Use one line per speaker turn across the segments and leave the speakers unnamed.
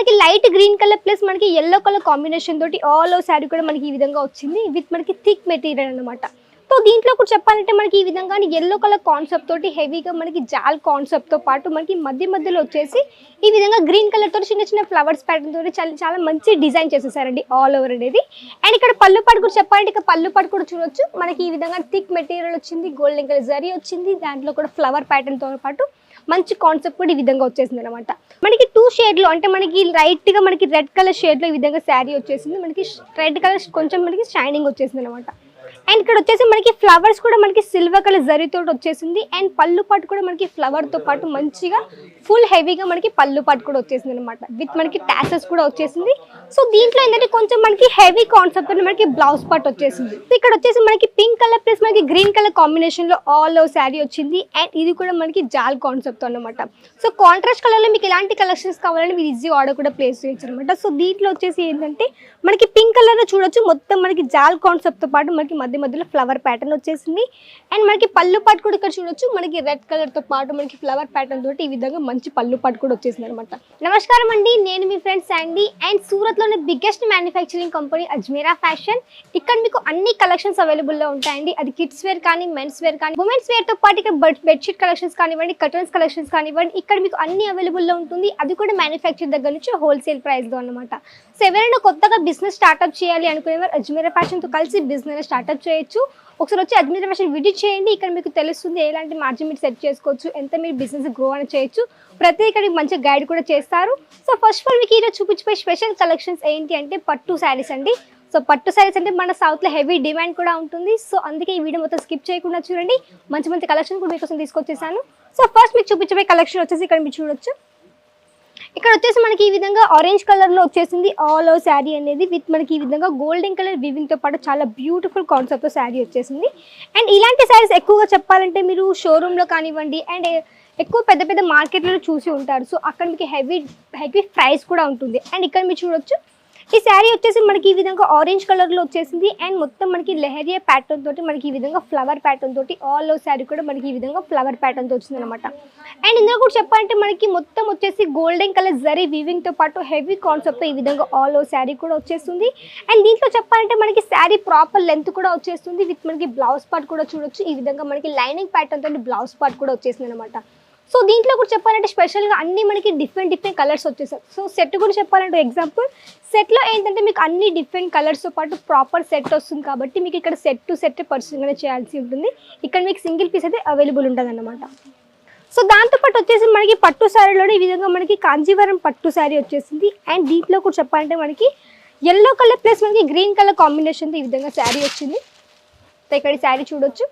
మనకి light green colour plus మనకి yellow colour combination తోటి ఆల్ ఓవర్ శారీ కూడా మనకి ఈ విధంగా వచ్చింది విత్ మనకి థిక్ మెటీరియల్ అన్నమాట. సో దీంట్లో కూడా చెప్పాలంటే మనకి ఈ విధంగా yellow కలర్ కాన్సెప్ట్ తోటి హెవీగా మనకి జాల్ కాన్సెప్ట్ తో పాటు మనకి మధ్యలో వచ్చేసి ఈ విధంగా గ్రీన్ కలర్ తోటి చిన్న చిన్న ఫ్లవర్స్ ప్యాటర్న్ తోటి చాలా మంచి డిజైన్ చేసేసారండి ఆల్ ఓవర్ అనేది. అండ్ ఇక్కడ పళ్ళు పాటు కూడా చెప్పాలంటే ఇక్కడ పళ్ళు పాటు కూడా చూడొచ్చు మనకి ఈ విధంగా థిక్ మెటీరియల్ వచ్చింది, గోల్డెన్ కలర్ జరీ వచ్చింది, దాంట్లో కూడా ఫ్లవర్ ప్యాటర్న్ తో పాటు మంచి కాన్సెప్ట్ కూడా ఈ విధంగా వచ్చేసింది అనమాట. మనకి 2 షేడ్లో అంటే మనకి లైట్ గా మనకి రెడ్ కలర్ షేడ్ లో ఈ విధంగా శారీ వచ్చేసింది, మనకి రెడ్ కలర్ కొంచెం మనకి షైనింగ్ వచ్చేసింది అనమాట. అండ్ ఇక్కడ వచ్చేసి మనకి ఫ్లవర్స్ కూడా మనకి సిల్వర్ కలర్ జరీతో వచ్చేసింది. అండ్ పళ్ళు పాటు కూడా మనకి ఫ్లవర్ తో పాటు మంచిగా ఫుల్ హెవీగా మనకి పళ్ళు పాటు కూడా వచ్చేసింది అనమాట విత్ మనకి టాసెస్ కూడా వచ్చేసింది. సో దీంట్లో ఏంటంటే కొంచెం మనకి హెవీ కాన్సెప్ట్ మనకి బ్లౌజ్ పార్ట్ వచ్చేసింది. ఇక్కడ వచ్చేసి మనకి పింక్ కలర్ ప్లస్ మనకి గ్రీన్ కలర్ కాంబినేషన్ లో ఆల్ ఓవర్ శారీ వచ్చింది. అండ్ ఇది కూడా మనకి జాల్ కాన్సెప్ట్ అనమాట. సో కాంట్రాస్ట్ కలర్ లో మీకు ఎలాంటి కలెక్షన్స్ కావాలని మీరు ఈజీ ఆర్డర్ కూడా ప్లేస్ చేయొచ్చు అనమాట. సో దీంట్లో వచ్చేసి ఏంటంటే మనకి పింక్ కలర్ లో చూడొచ్చు మొత్తం మనకి జాల్ కాన్సెప్ట్ తో పాటు మనకి మధ్యలో ఫ్లవర్ ప్యాటర్న్ వచ్చేసింది. అండ్ మనకి పళ్ళు పాటు కూడా ఇక్కడ చూడొచ్చు మనకి రెడ్ కలర్ తో పాటు మనకి ఫ్లవర్ ప్యాటర్న్ తోటి ఈ విధంగా మంచి పళ్ళు పాటు కూడా వచ్చేసింది అనమాట. నమస్కారం అండి, నేను మీ ఫ్రెండ్ శాండీ. అండ్ సూరత్ లోని biggest manufacturing company Ajmeera fashion. ఇక్కడ మీకు అన్ని కలెక్షన్స్ అవైలబుల్ లో ఉంటాయండి. అది కిడ్స్ వేర్ కానీ, మెన్స్ వేర్ కానీ, ఉమెన్స్ వేర్ తో పాటు ఇక్కడ బెడ్షీట్ కలెక్షన్స్ కానివ్వండి, కర్టన్స్ కలెక్షన్స్ కానివ్వండి, ఇక్కడ మీకు అన్ని అవైలబుల్ లో ఉంటుంది. అది కూడా మ్యానుఫ్యాక్చర్ దగ్గర నుంచి హోల్సేల్ ప్రైస్ లో అనమాట. సో ఎవరైనా కొత్తగా బిజినెస్ స్టార్ట్అప్ చేయాలి అనుకునేవారు అజ్మీరా ఫ్యాషన్ తో కలిసి బిజినెస్ స్టార్ట్అప్ చేయొచ్చు. ఒకసారి వచ్చి అజ్మీరా ఫ్యాషన్ విజిట్ చేయండి. ఇక్కడ మీకు తెలుస్తుంది ఎలాంటి మార్జిన్ మీరు సెట్ చేసుకోవచ్చు, ఎంత మీరు బిజినెస్ గ్రో అని చేయొచ్చు, ప్రతి ఇక్కడ మంచిగా గైడ్ కూడా చేస్తారు. సో ఫస్ట్ ఆఫ్ ఆల్ మీకు ఈరోజు చూపించే స్పెషల్ కలెక్షన్స్ ఏంటి అంటే పట్టు శారీస్ అండి. సో పట్టు శారీస్ అంటే మన సౌత్లో హెవీ డిమాండ్ కూడా ఉంటుంది. సో అందుకే ఈ వీడియో మొత్తం స్కిప్ చేయకుండా చూడండి. మంచి కలెక్షన్ కూడా మీకోసం తీసుకొచ్చేసాను. సో ఫస్ట్ మీకు చూపించే కలెక్షన్ వచ్చేసి ఇక్కడ మీరు చూడొచ్చు. ఇక్కడ వచ్చేసి మనకి ఈ విధంగా ఆరెంజ్ కలర్ లో వచ్చేసింది ఆల్ ఓవర్ శారీ అనేది విత్ మనకి ఈ విధంగా గోల్డెన్ కలర్ వీవింగ్ తో పాటు చాలా బ్యూటిఫుల్ కాన్సెప్ట్ తో శారీ వచ్చేసింది. అండ్ ఇలాంటి శారీస్ ఎక్కువగా చెప్పాలంటే మీరు షోరూమ్ లో కానివ్వండి అండ్ ఎక్కువ పెద్ద మార్కెట్లలో చూసి ఉంటారు. సో అక్కడ మీకు హెవీ ప్రైస్ కూడా ఉంటుంది. అండ్ ఇక్కడ మీరు చూడొచ్చు ఈ శారీ వచ్చేసి మనకి ఈ విధంగా ఆరెంజ్ కలర్ లో వచ్చేసింది. అండ్ మొత్తం మనకి లెహరియా ప్యాటర్న్ తోటి మనకి ఈ విధంగా ఫ్లవర్ ప్యాటర్న్ తోటి ఆల్ ఓవర్ శారీ కూడా మనకి ఈ విధంగా ఫ్లవర్ ప్యాటర్న్ తో వచ్చింది అనమాట. అండ్ ఇందులో కూడా చెప్పాలంటే మనకి మొత్తం వచ్చేసి గోల్డెన్ కలర్ జరీ వీవింగ్ తో పాటు హెవీ కాన్సెప్ట్ ఈ విధంగా ఆల్ ఓవర్ శారీ కూడా వచ్చేస్తుంది. అండ్ దీంట్లో చెప్పాలంటే మనకి శారీ ప్రాపర్ లెంత్ కూడా వచ్చేస్తుంది విత్ మనకి బ్లౌజ్ పార్ట్ కూడా చూడొచ్చు. ఈ విధంగా మనకి లైనింగ్ ప్యాటర్న్ తోటి బ్లౌజ్ పార్ట్ కూడా వచ్చేసింది అనమాట. సో దీంట్లో కూడా చెప్పాలంటే స్పెషల్గా అన్ని మనకి డిఫరెంట్ కలర్స్ వచ్చేసాయి. సో సెట్ కూడా చెప్పాలంటే ఎగ్జాంపుల్ సెట్లో ఏంటంటే మీకు అన్ని డిఫరెంట్ కలర్స్తో పాటు ప్రాపర్ సెట్ వస్తుంది కాబట్టి మీకు ఇక్కడ సెట్ టు సెట్ పర్సనల్గానే చేయాల్సి ఉంటుంది. ఇక్కడ మీకు సింగిల్ పీస్ అయితే అవైలబుల్ ఉంటుంది అన్నమాట. సో దాంతోపాటు వచ్చేసి మనకి పట్టు శారీలోనే ఈ విధంగా మనకి కాంజీవరం పట్టు శారీ వచ్చేసింది. అండ్ దీంట్లో కూడా చెప్పాలంటే మనకి yellow కలర్ ప్లస్ మనకి గ్రీన్ కలర్ కాంబినేషన్తో ఈ విధంగా శారీ వచ్చింది. సో ఇక్కడ ఈ శారీ చూడొచ్చు.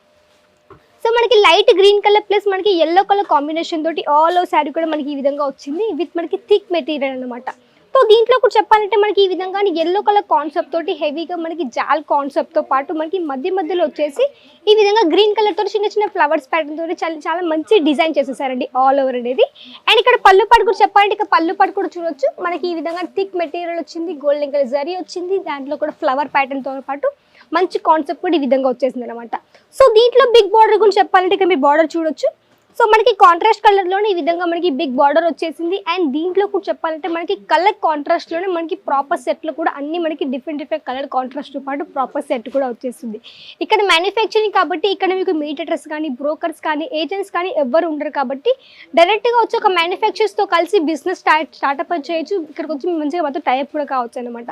సో మనకి లైట్ గ్రీన్ కలర్ ప్లస్ మనకి yellow కలర్ కాంబినేషన్ తోటి ఆల్ ఓవర్ శారీ కూడా మనకి ఈ విధంగా వచ్చింది విత్ మనకి థిక్ మెటీరియల్ అనమాట. సో దీంట్లో కూడా చెప్పాలంటే మనకి ఈ విధంగా yellow కలర్ కాన్సెప్ట్ తోటి హెవీగా మనకి జాల్ కాన్సెప్ట్ తో పాటు మనకి మధ్యలో వచ్చేసి ఈ విధంగా గ్రీన్ కలర్ తోటి చిన్న ఫ్లవర్స్ ప్యాటర్న్ తోటి చాలా మంచి డిజైన్ చేసేసారండి ఆల్ ఓవర్ అనేది. అండ్ ఇక్కడ పళ్ళు పాటు కూడా చెప్పాలంటే ఇక్కడ పళ్ళు పాటు కూడా చూడొచ్చు మనకి ఈ విధంగా థిక్ మెటీరియల్ వచ్చింది, గోల్డెన్ కలర్ జరీ వచ్చింది, దాంట్లో కూడా ఫ్లవర్ ప్యాటర్న్ తో పాటు మంచి కాన్సెప్ట్ కూడా ఈ విధంగా వచ్చేసింది అనమాట. సో దీంట్లో బిగ్ బార్డర్ గురించి చెప్పాలంటే ఇక్కడ మీ బార్డర్ చూడొచ్చు. సో మనకి కాంట్రాస్ట్ కలర్లోనే ఈ విధంగా మనకి బిగ్ బార్డర్ వచ్చేసింది. అండ్ దీంట్లో కూడా చెప్పాలంటే మనకి కలర్ కాంట్రాస్ట్లోనే మనకి ప్రాపర్ సెట్లో కూడా అన్ని మనకి డిఫరెంట్ కలర్ కాంట్రాస్ట్తో పాటు ప్రాపర్ సెట్ కూడా వచ్చేస్తుంది. ఇక్కడ మ్యానుఫ్యాక్చరింగ్ కాబట్టి ఇక్కడ మీకు మీడియేటర్స్ కానీ, బ్రోకర్స్ కానీ, ఏజెంట్స్ కానీ ఎవ్వరు ఉండరు కాబట్టి డైరెక్ట్గా వచ్చి ఒక మ్యానుఫ్యాక్చర్స్తో కలిసి బిజినెస్ స్టార్ట్అప్ చేయొచ్చు. ఇక్కడికి వచ్చి మంచిగా మొత్తం టైప్ కూడా కావచ్చు అనమాట.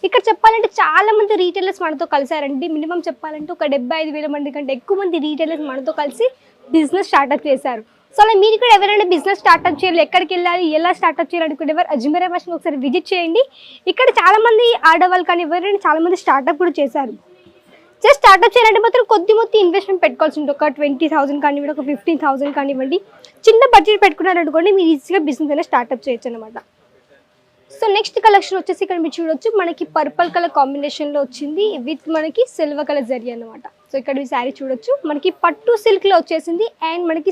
ఇక్కడ చెప్పాలంటే చాలా మంది రీటైలర్స్ మనతో కలిసారండి. మినిమం చెప్పాలంటే ఒక 75,000 మంది కంటే ఎక్కువ మంది రీటైలర్స్ మనతో కలిసి బిజినెస్ స్టార్ట్అప్ చేశారు. సో అలా మీరు కూడా ఎవరైనా బిజినెస్ స్టార్ట్అప్ చేయాలి, ఎక్కడికి వెళ్ళాలి, ఎలా స్టార్ట్అప్ చేయాలి అనుకునేవారు అజ్మీరా ఫ్యాషన్ ఒకసారి విజిట్ చేయండి. ఇక్కడ చాలా మంది ఆడవాళ్ళు కానీ ఎవరైనా చాలా మంది స్టార్ట్అప్ కూడా చేశారు. జస్ట్ స్టార్ట్అప్ చేయాలంటే మాత్రం కొద్ది ఇన్వెస్ట్మెంట్ పెట్టుకోవాల్సి ఉంటుంది. ఒక 20,000 కానివ్వండి, ఒక 15,000 కానివ్వండి, చిన్న బడ్జెట్ పెట్టుకున్నారనుకోండి మీరు ఈజీగా బిజినెస్ అనేది స్టార్ట్అప్ చేయొచ్చు అనమాట. సో నెక్స్ట్ కలెక్షన్ వచ్చేసి ఇక్కడ మీరు చూడొచ్చు మనకి పర్పుల్ కలర్ కాంబినేషన్లో వచ్చింది విత్ మనకి సిల్వర్ కలర్ జరీ అనమాట. సో ఇక్కడ ఈ శారీ చూడొచ్చు మనకి పట్టు సిల్క్లో వచ్చేసింది. అండ్ మనకి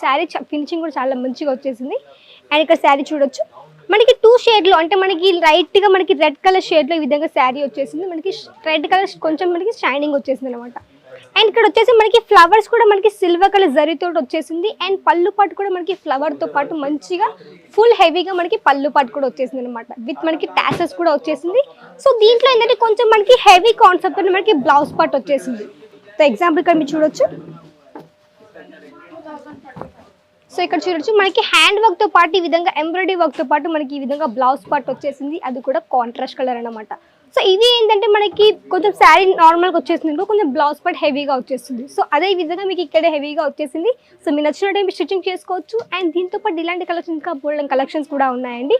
శారీ ఫినిషింగ్ కూడా చాలా మంచిగా వచ్చేసింది. అండ్ ఇక్కడ శారీ చూడొచ్చు మనకి 2 షేడ్లో అంటే మనకి లైట్గా మనకి రెడ్ కలర్ షేడ్లో ఈ విధంగా శారీ వచ్చేసింది. మనకి రెడ్ కలర్ కొంచెం మనకి షైనింగ్ వచ్చేసింది అనమాట. అండ్ ఇక్కడ వచ్చేసి మనకి ఫ్లవర్స్ కూడా మనకి సిల్వర్ కలర్ జరీతో వచ్చేసింది. అండ్ పళ్ళు పాటు కూడా మనకి ఫ్లవర్తో పాటు మంచిగా ఫుల్ హెవీగా మనకి పళ్ళు పాటు కూడా వచ్చేసింది అనమాట. విత్ మనకి టాసెస్ కూడా వచ్చేసింది. సో దీంట్లో ఏంటంటే కొంచెం మనకి హెవీ కాన్సెప్ట్ మనకి బ్లౌజ్ పార్ట్ వచ్చేసింది. సో ఎగ్జాంపుల్ ఇక్కడ మీరు చూడొచ్చు. సో ఇక్కడ చూడొచ్చు మనకి హ్యాండ్ వర్క్ తో పాటు ఈ విధంగా ఎంబ్రాయిడరీ వర్క్ తో పాటు మనకి ఈ విధంగా బ్లౌజ్ పార్ట్ వచ్చేసింది. అది కూడా కాంట్రాస్ట్ కలర్ అనమాట. సో ఇవి ఏంటంటే మనకి కొంచెం శారీ నార్మల్గా వచ్చేసింది, కొంచెం బ్లౌజ్ పార్ట్ హెవీగా వచ్చేస్తుంది. సో అదే విధంగా మీకు ఇక్కడే హెవీగా వచ్చేసింది. సో మీరు నచ్చినట్టు మీరు స్టిచ్చింగ్ చేసుకోవచ్చు. అండ్ దీంతో పాటు ఇలాంటి కలెక్షన్స్ ఇంకా బోల్డెన్ కలెక్షన్స్ కూడా ఉన్నాయండి.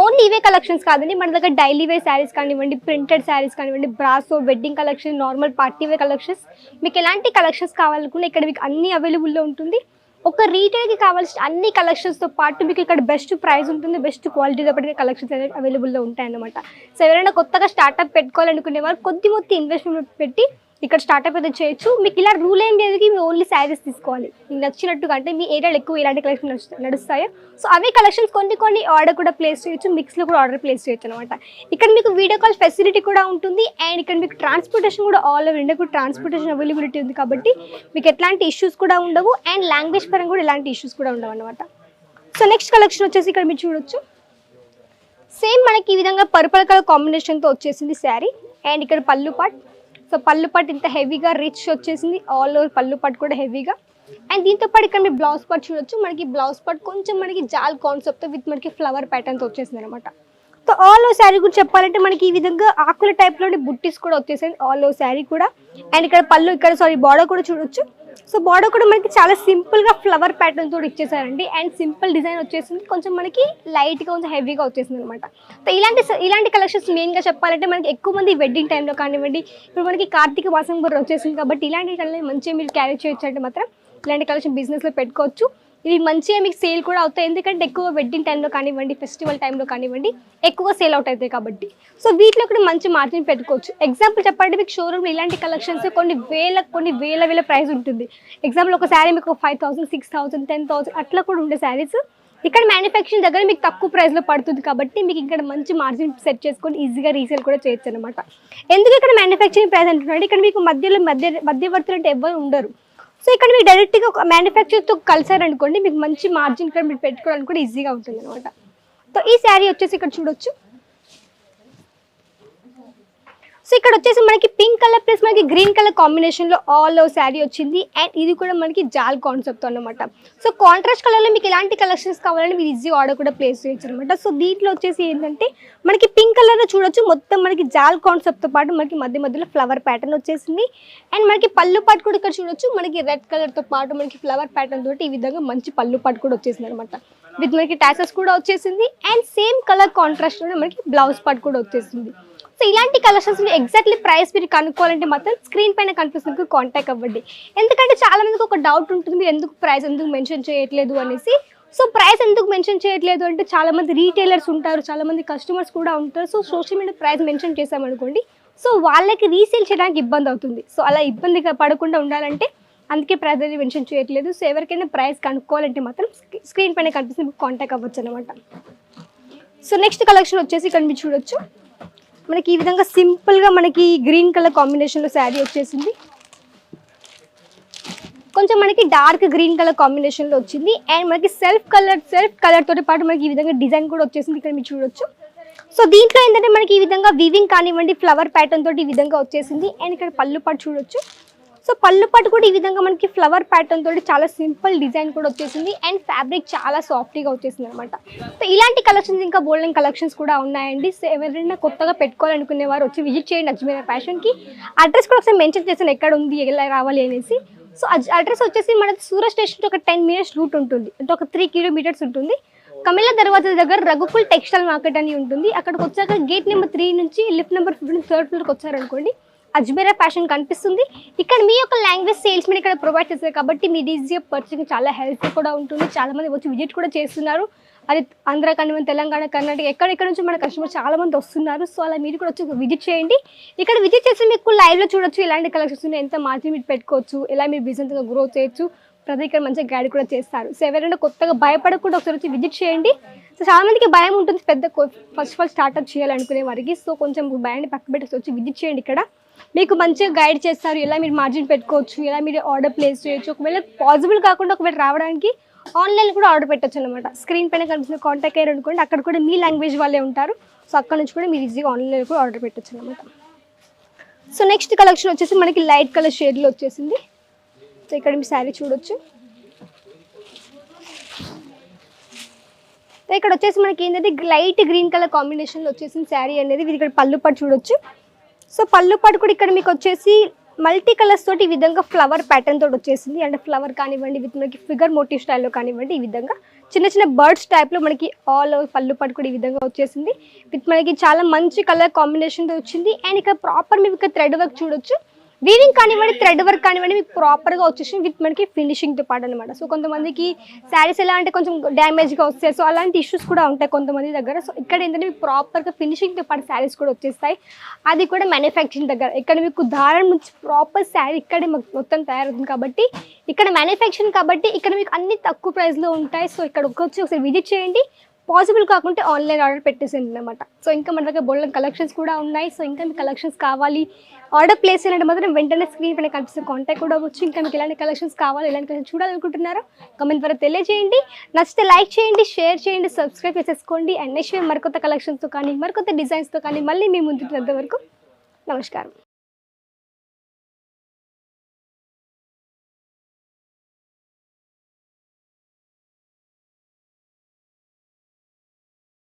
ఓన్లీ ఇవే కలెక్షన్స్ కాదండి, మన దగ్గర డైలీ వేర్ శారీస్ కానివ్వండి, ప్రింటెడ్ శారీస్ కానివ్వండి, బ్రాసో wedding collection, normal party wear collections, మీకు ఎలాంటి కలెక్షన్స్ కావాలనుకున్నా ఇక్కడ మీకు అన్ని అవైలబుల్లో ఉంటుంది. ఒక రీటైల్కి కావాల్సిన అన్ని కలెక్షన్స్తో పాటు మీకు ఇక్కడ బెస్ట్ ప్రైస్ ఉంటుంది, బెస్ట్ క్వాలిటీతో పాటు కలెక్షన్స్ అనేవి అవైలబుల్లో ఉంటాయన్నమాట. సో ఎవరైనా కొత్తగా స్టార్ట్అప్ పెట్టుకోవాలనుకునే వారు కొద్ది మొత్తం ఇన్వెస్ట్మెంట్ పెట్టి ఇక్కడ స్టార్ట్అప్ అయితే చేయొచ్చు. మీకు ఇలా రూల్ ఏం లేదు, మీరు ఓన్లీ శారీస్ తీసుకోవాలి మీకు నచ్చినట్టుగా. అంటే మీ ఏరియాలో ఎక్కువ ఇలాంటి కలెక్షన్స్ నడుస్తాయో సో అవే కలెక్షన్స్ కొన్ని ఆర్డర్ కూడా ప్లేస్ చేయొచ్చు, మిక్స్లో కూడా ఆర్డర్ ప్లేస్ చేయొచ్చు అనమాట. ఇక్కడ మీకు వీడియో కాల్ ఫెసిలిటీ కూడా ఉంటుంది. అండ్ ఇక్కడ మీకు ట్రాన్స్పోర్టేషన్ కూడా ఆల్ ఓవర్ ఇండియా కూడా ట్రాన్స్పోర్టేషన్ అవైలబిలిటీ ఉంది కాబట్టి మీకు ఎట్లాంటి ఇష్యూస్ కూడా ఉండవు. అండ్ లాంగ్వేజ్ పరంగా కూడా ఎలాంటి ఇష్యూస్ కూడా ఉండవు అనమాట. సో నెక్స్ట్ కలెక్షన్ వచ్చేసి ఇక్కడ మీరు చూడొచ్చు. సేమ్ మనకి ఈ విధంగా పర్పుల్ కలర్ కాంబినేషన్తో వచ్చేసింది శారీ. అండ్ ఇక్కడ పళ్ళు పార్ట్. సో పళ్ళు పాటు ఇంత హెవీగా రిచ్ వచ్చేసింది, ఆల్ ఓవర్ పళ్ళు పాటు కూడా హెవీగా. అండ్ దీంతో పాటు ఇక్కడ మీరు బ్లౌజ్ పార్ట్ చూడొచ్చు. మనకి బ్లౌజ్ పార్ట్ కొంచెం మనకి జాల్ కాన్సెప్ట్తో విత్ మనకి ఫ్లవర్ ప్యాటర్న్తో వచ్చేసింది అనమాట. సో ఆల్ ఓవర్ శారీ కూడా చెప్పాలంటే మనకి ఈ విధంగా ఆకుల టైప్లోని బుట్టీస్ కూడా వచ్చేసింది ఆల్ ఓవర్ శారీ కూడా. అండ్ ఇక్కడ పళ్ళు ఇక్కడ బార్డర్ కూడా చూడొచ్చు. సో బార్డర్ కూడా మనకి చాలా సింపుల్గా ఫ్లవర్ ప్యాటర్న్ తోటి ఇచ్చేసారండి. అండ్ సింపుల్ డిజైన్ వచ్చేసింది, కొంచెం మనకి లైట్గా కొంచెం హెవీగా వచ్చేసింది అనమాట. సో ఇలాంటి కలెక్షన్స్ మెయిన్గా చెప్పాలంటే మనకి ఎక్కువ మంది వెడ్డింగ్ టైంలో కానివ్వండి, ఇప్పుడు మనకి కార్తీక మాసం కూడా వచ్చేసింది కాబట్టి ఇలాంటి కలెక్షన్ మంచిగా మీరు క్యారీ చేయొచ్చు. అంటే మాత్రం ఇలాంటి కలెక్షన్ బిజినెస్లో పెట్టుకోవచ్చు. ఇవి మంచిగా మీకు సేల్ కూడా అవుతాయి, ఎందుకంటే ఎక్కువ వెడ్డింగ్ టైంలో కానివ్వండి, ఫెస్టివల్ టైంలో కానివ్వండి ఎక్కువ సేల్ అవుట్ అవుతాయి కాబట్టి. సో వీటిలో కూడా మంచి మార్జిన్ పెట్టుకోవచ్చు. ఎగ్జాంపుల్ చెప్పాలంటే మీకు షోరూమ్లో ఇలాంటి కలెక్షన్స్ కొన్ని వేల ప్రైస్ ఉంటుంది. ఎగ్జాంపుల్ ఒక శారీ మీకు 5,000, 6,000, 10,000 అట్లా కూడా ఉండే శారీస్ ఇక్కడ మ్యానుఫ్యాక్చరింగ్ దగ్గర మీకు తక్కువ ప్రైస్లో పడుతుంది కాబట్టి మీకు ఇక్కడ మంచి మార్జిన్ సెట్ చేసుకొని ఈజీగా రీసేల్ కూడా చేయొచ్చు అనమాట. ఎందుకు ఇక్కడ మ్యానుఫ్యాక్చరింగ్ ప్రైస్ అంటున్నాడు, ఇక్కడ మీకు మధ్యవర్తులు అంటే ఎవరు ఉండరు. సో ఇక్కడ మీరు డైరెక్ట్గా ఒక మ్యానుఫ్యాక్చర్తో కలిసారనుకోండి, మీకు మంచి మార్జిన్ ఇక్కడ మీరు పెట్టుకోవడానికి కూడా ఈజీగా ఉంటుంది అనమాట. సో ఈ శారీ వచ్చేసి ఇక్కడ చూడొచ్చు. సో ఇక్కడ వచ్చేసి మనకి పింక్ కలర్ ప్లస్ మనకి గ్రీన్ కలర్ కాంబినేషన్లో ఆల్ ఓవర్ శారీ వచ్చింది. అండ్ ఇది కూడా మనకి జాల్ కాన్సెప్ట్ అనమాట. సో కాంట్రాస్ట్ కలర్లో మీకు ఎలాంటి కలెక్షన్స్ కావాలంటే మీరు ఈజీ ఆర్డర్ కూడా ప్లేస్ చేయొచ్చు అనమాట. సో దీంట్లో వచ్చేసి ఏంటంటే మనకి పింక్ కలర్లో చూడొచ్చు, మొత్తం మనకి జాల్ కాన్సెప్ట్తో పాటు మనకి మధ్యలో ఫ్లవర్ ప్యాటర్న్ వచ్చేసింది. అండ్ మనకి పళ్ళు పాటు కూడా ఇక్కడ చూడొచ్చు, మనకి రెడ్ కలర్తో పాటు మనకి ఫ్లవర్ ప్యాటర్న్ తోటి ఈ విధంగా మంచి పళ్ళు పాటు కూడా వచ్చేసింది అనమాట. విత్ మనకి టాసెస్ కూడా వచ్చేసింది. అండ్ సేమ్ కలర్ కాంట్రాస్ట్ మనకి బ్లౌజ్ పార్ట్ కూడా వచ్చేసింది. సో ఇలాంటి కలెక్షన్స్ ఎగ్జాక్ట్లీ ప్రైస్ మీరు కనుక్కోవాలంటే మాత్రం స్క్రీన్ పైన కనిపిస్తుంది కాంటాక్ట్ అవ్వండి. ఎందుకంటే చాలా మందికి ఒక డౌట్ ఉంటుంది, మీరు ప్రైస్ ఎందుకు మెన్షన్ చేయట్లేదు అనేసి. సో ప్రైస్ ఎందుకు మెన్షన్ చేయట్లేదు అంటే చాలా మంది రీటైలర్స్ ఉంటారు, చాలా మంది కస్టమర్స్ కూడా ఉంటారు. So social media price mention చేసామనుకోండి, సో వాళ్ళకి రీసేల్ చేయడానికి ఇబ్బంది అవుతుంది. సో అలా ఇబ్బంది పడకుండా ఉండాలంటే అందుకే ప్రైస్ అనేది మెన్షన్ చేయట్లేదు. సో ఎవరికైనా ప్రైస్ కనుక్కోవాలంటే మాత్రం స్క్రీన్ పైన కనిపిస్తుంది కాంటాక్ట్ అవ్వచ్చు అనమాట. సో నెక్స్ట్ కలెక్షన్ వచ్చేసి ఇక్కడ మీరు చూడొచ్చు. మనకి ఈ విధంగా సింపుల్గా మనకి గ్రీన్ కలర్ కాంబినేషన్లో శారీ వచ్చేసింది. కొంచెం మనకి డార్క్ గ్రీన్ కలర్ కాంబినేషన్లో వచ్చింది. అండ్ మనకి సెల్ఫ్ కలర్ తోటి పాటు మనకి ఈ విధంగా డిజైన్ కూడా వచ్చేసింది, ఇక్కడ మీరు చూడొచ్చు. సో దీంట్లో ఏంటంటే మనకి ఈ విధంగా వీవింగ్ కానివ్వండి, ఫ్లవర్ ప్యాటర్న్ తోటి ఈ విధంగా వచ్చేసింది. అండ్ ఇక్కడ పళ్ళు పాటు చూడొచ్చు. సో పళ్ళు పాటు కూడా ఈ విధంగా మనకి ఫ్లవర్ ప్యాటర్న్ తోటి చాలా సింపుల్ డిజైన్ కూడా వచ్చేసింది. అండ్ ఫ్యాబ్రిక్ చాలా సాఫ్ట్గా వచ్చేసింది అనమాట. సో ఇలాంటి కలెక్షన్స్ ఇంకా బోల్డెన్ కలెక్షన్స్ కూడా ఉన్నాయండి. సో ఎవరైనా కొత్తగా పెట్టుకోవాలనుకునే వారు వచ్చి విజిట్ చేయండి అజ్మీరా ఫ్యాషన్కి. అడ్రస్ కూడా ఒకసారి మెన్షన్ చేశాను ఎక్కడ ఉంది, ఎలా రావాలి అనేసి. సో అడ్రస్ వచ్చేసి మనకి సూరత్ స్టేషన్ ఒక 10 minutes రూట్ ఉంటుంది, అంటే ఒక 3 kilometers ఉంటుంది. కమిలా దర్వాజా దగ్గర రఘుకుల్ టెక్స్టైల్ మార్కెట్ అని ఉంటుంది. అక్కడికి వచ్చాక గేట్ నెంబర్ 3 నుంచి లిఫ్ట్ నెంబర్ 15 3rd floorకి వచ్చారనుకోండి, అజ్మీరా ఫ్యాషన్ కనిపిస్తుంది. ఇక్కడ మీ యొక్క లాంగ్వేజ్ సేల్స్ మీద ఇక్కడ ప్రొవైడ్ చేస్తారు కాబట్టి మీ ఈజీగా పర్చేసింగ్ చాలా హెల్ప్ కూడా ఉంటుంది. చాలా మంది వచ్చి విజిట్ కూడా చేస్తున్నారు. అది ఆంధ్ర కానివ్వండి, తెలంగాణ, కర్ణాటక ఎక్కడెక్కడ నుంచి మన కస్టమర్ చాలా మంది వస్తున్నారు. సో అలా మీరు కూడా వచ్చి విజిట్ చేయండి. ఇక్కడ విజిట్ చేసి మీకు లైవ్లో చూడొచ్చు ఎలాంటి కలెక్షన్స్ ఉన్నాయి, ఎంత మార్జిన్ మీరు పెట్టుకోవచ్చు, ఎలా మీరు బిజినెస్గా గ్రో చేయొచ్చు, ప్రతి ఇక్కడ మంచిగా గైడ్ కూడా చేస్తారు. సో ఎవరైనా కొత్తగా భయపడకుండా ఒకసారి వచ్చి విజిట్ చేయండి. సో చాలా మందికి భయం ఉంటుంది ఫస్ట్ ఆఫ్ ఆల్ స్టార్ట్అప్ చేయాలనుకునే వారికి. సో కొంచెం భయాన్ని పక్క పెట్టేసి వచ్చి విజిట్ చేయండి ఇక్కడ. మీకు మంచిగా గైడ్ చేస్తారు, ఎలా మీరు మార్జిన్ పెట్టుకోవచ్చు, ఎలా మీరు ఆర్డర్ ప్లేస్ చేయొచ్చు. ఒకవేళ పాసిబుల్ కాకుండా ఒకవేళ రావడానికి ఆన్లైన్ కూడా ఆర్డర్ పెట్టచ్చు అనమాట. స్క్రీన్ పైన కనిపిస్తున్న కాంటాక్ట్ అయ్యారు అనుకోండి, అక్కడ కూడా మీ లాంగ్వేజ్ వాళ్ళే ఉంటారు. సో అక్కడ నుంచి కూడా మీరు ఈజీగా ఆన్లైన్లో కూడా ఆర్డర్ పెట్టచ్చు అనమాట. సో నెక్స్ట్ కలెక్షన్ వచ్చేసి మనకి లైట్ కలర్ షేడ్లో వచ్చేసింది. సో ఇక్కడ మీ శారీ చూడొచ్చు. సో ఇక్కడ వచ్చేసి మనకి ఏంటంటే లైట్ గ్రీన్ కలర్ కాంబినేషన్లో వచ్చేసింది శారీ అనేది. ఇది ఇక్కడ పళ్ళు పాటు చూడొచ్చు. సో పళ్ళు పాటు కూడా ఇక్కడ మీకు వచ్చేసి మల్టీ కలర్స్ తోటి ఈ విధంగా ఫ్లవర్ ప్యాటర్న్ తోటి వచ్చేసింది. అంటే ఫ్లవర్ కానివ్వండి, విత్ మనకి ఫిగర్ మోటివ్ స్టైల్లో కానివ్వండి, ఈ విధంగా చిన్న చిన్న బర్డ్స్ టైప్లో మనకి ఆల్ ఓవర్ పళ్ళు పాటు కూడా ఈ విధంగా వచ్చేసింది. విత్ మనకి చాలా మంచి కలర్ కాంబినేషన్తో వచ్చింది. అండ్ ఇక్కడ ప్రాపర్ మీకు ఇక్కడ థ్రెడ్ వర్క్ చూడొచ్చు. వీవింగ్ కానివ్వండి, థ్రెడ్ వర్క్ కానివ్వండి, మీకు ప్రాపర్గా వచ్చేసి విత్ మనకి ఫినిషింగ్తో పాటు అనమాట. సో కొంతమందికి శారీస్ ఎలా అంటే కొంచెం డ్యామేజ్గా వస్తాయి. సో అలాంటి ఇష్యూస్ కూడా ఉంటాయి కొంతమంది దగ్గర. సో ఇక్కడ ఏంటంటే మీకు ప్రాపర్గా ఫినిషింగ్తో పాటు శారీస్ కూడా వచ్చేస్తాయి. అది కూడా మ్యానుఫ్యాక్చరింగ్ దగ్గర. ఇక్కడ మీకు దారం నుంచి ప్రాపర్ శారీ ఇక్కడే మొత్తం తయారవుతుంది కాబట్టి, ఇక్కడ మ్యానుఫ్యాక్చరింగ్ కాబట్టి ఇక్కడ మీకు అన్ని తక్కువ ప్రైస్లో ఉంటాయి. సో ఇక్కడ ఒకసారి విజిట్ చేయండి. పాసిబుల్ కాకుంటే ఆన్లైన్ ఆర్డర్ పెట్టేసింది అనమాట. సో ఇంకా మన దగ్గర బోల్డెన్ కలెక్షన్స్ కూడా ఉన్నాయి. సో ఇంకా మీకు కలెక్షన్స్ కావాలి, ఆర్డర్ ప్లేస్ చేయాలంటే మాత్రం వెంటనే స్క్రీన్ పైన కనిపిస్తే కాంటాక్ట్ కూడా అవ్వచ్చు. ఇంకా మీకు ఎలాంటి కలెక్షన్స్ కావాలి, ఎలాంటి కలెక్షన్ చూడాలనుకుంటున్నారో కమెంట్ ద్వారా తెలియజేయండి. నచ్చితే లైక్ చేయండి, షేర్ చేయండి, సబ్స్క్రైబ్ చేసేసుకోండి. అండ్ నెక్స్ట్ మరికొత్త కలెక్షన్స్తో కానీ మరికొత్త డిజైన్స్తో కానీ మళ్ళీ మీ ముందుకు వరకు నమస్కారం.